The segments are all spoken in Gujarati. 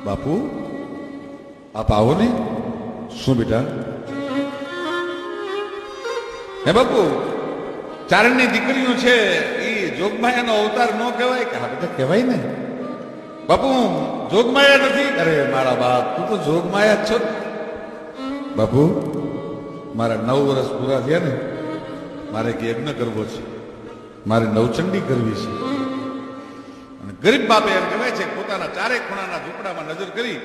બાપુ આપ આવો ને. શું બેટા? હે બાપુ, ચારણની દીકરીઓ છે એ જોગમાયાનો અવતાર ન કહેવાય કે? હા બેટા કહેવાય ને. બાપુ હું જોગમાયા નથી. અરે મારા બાપ, તું તો જોગમાયા જ છો. બાપુ મારા 9 વર્ષ પૂરા થયા ને, મારે એક યજ્ઞ કરવો છે, મારે નવચંડી કરવી છે. અને ગરીબ બાપે એમ કહેવાય છે પોતાના ચારે ખૂણાના ઝૂંપડામાં નજર કરી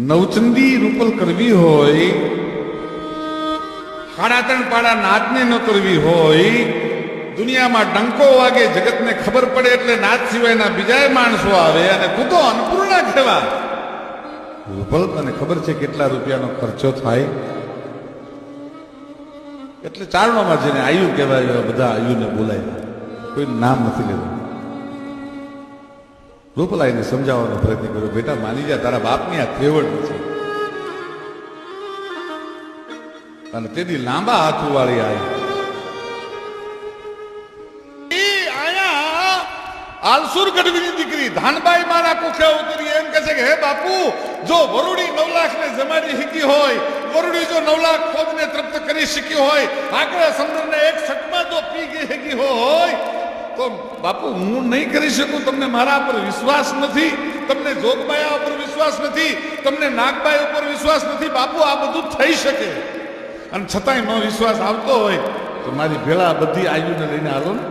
નવચંડી રૂપલ કરવી હોય, 3.5 પાડા નાચને ન કરવી હોય, દુનિયામાં ડંકો વાગે જગતને ખબર પડે એટલે નાચ સિવાયના બીજા માણસો આવે અને તું તો અન્નપૂર્ણા કહેવા. રૂપલ તને ખબર છે કેટલા રૂપિયાનો ખર્ચો થાય? એટલે ચારણોમાં જેને આયુ કહેવાય એવા બધા આયુને બોલાય, કોઈ નામ નથી લેવું. રૂપલાઈને સમજાવવાનો પ્રયત્ન કર્યો, બેટા માની જા, તારા બાપની આ ત્રેવડ નથી. અને તેથી લાંબા હાથ વાળી આવી આલસુર ગઢવીની દીકરી ધાનબાઈ મારા કુખે ઉતરી એમ કહે છે કે હે બાપુ, જો વરુડી 9 લાખને જમાડી શકી હોય, વરુડી જો 9 લાખ ફોજને તૃપ્ત કરી શકી હોય, આકરા સમુદ્રને એક સટમાં જો પી ગઈ શકી હોય, તો બાપુ હું નહીં કરી શકું? તમને મારા પર વિશ્વાસ નથી? તમને જોગમાયા ઉપર વિશ્વાસ નથી? તમને નાગબાઈ ઉપર વિશ્વાસ નથી? બાપુ આ બધું થઈ શકે, અને છતાંય ન વિશ્વાસ આવતો હોય તો મારી ભેળા બધી આયુને લઈને આલો ને.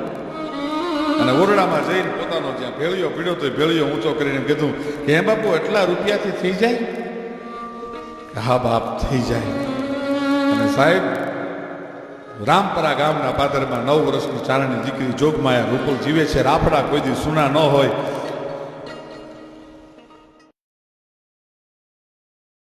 અને ઓરડામાં જઈને પોતાનો જ્યાં ભેળિયો પીડ્યો તો ભેળિયો ઊંચો કરીને કીધું કે હે બાપુ એટલા રૂપિયાથી થઈ જાય? હા બાપ થઈ જાય. અને સાહેબ રામપરા ગામના પાદરમાં 9 વર્ષની ચારણની દીકરી જોગમાયા રૂપલ જીવે છે. રાફડા કોઈ દી સુના ન હોય,